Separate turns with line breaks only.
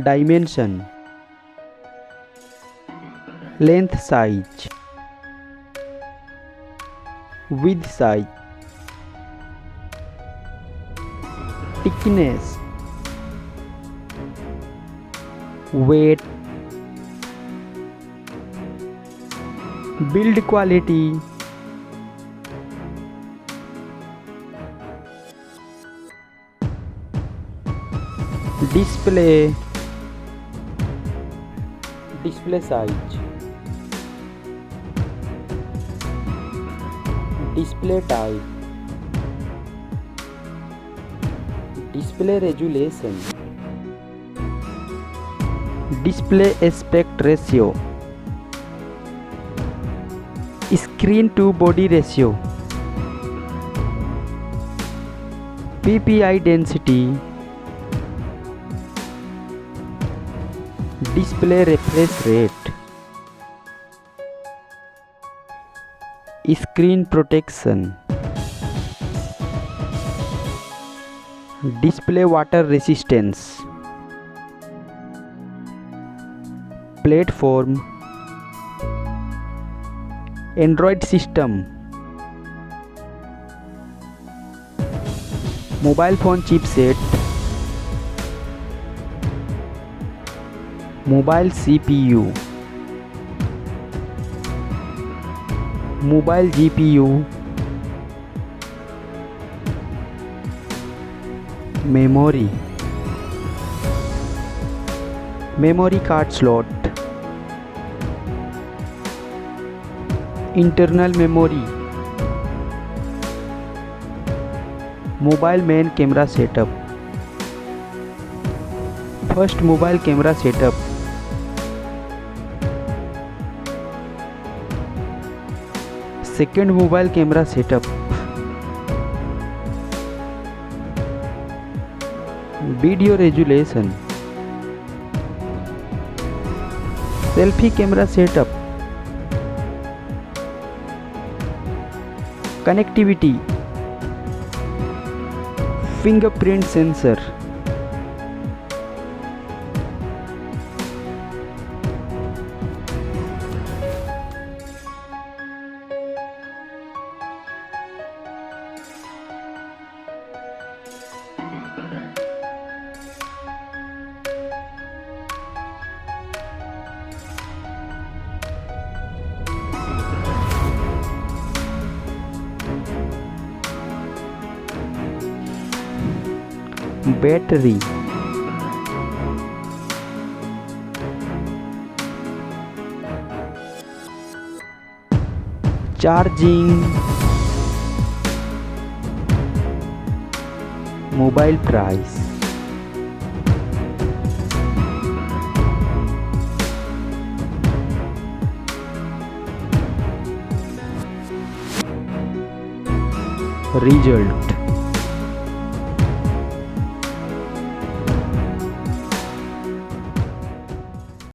Dimension, length size, width size, thickness, weight, build quality, display size, display type, display resolution, display aspect ratio, screen to body ratio, PPI density, display refresh rate, screen protection, display water resistance, platform, Android system, mobile phone chipset, mobile CPU, mobile GPU, memory, memory card slot, internal memory, mobile main camera setup, first mobile camera setup, second mobile camera setup, video resolution, selfie camera setup, connectivity, fingerprint sensor, battery, charging, mobile price, result.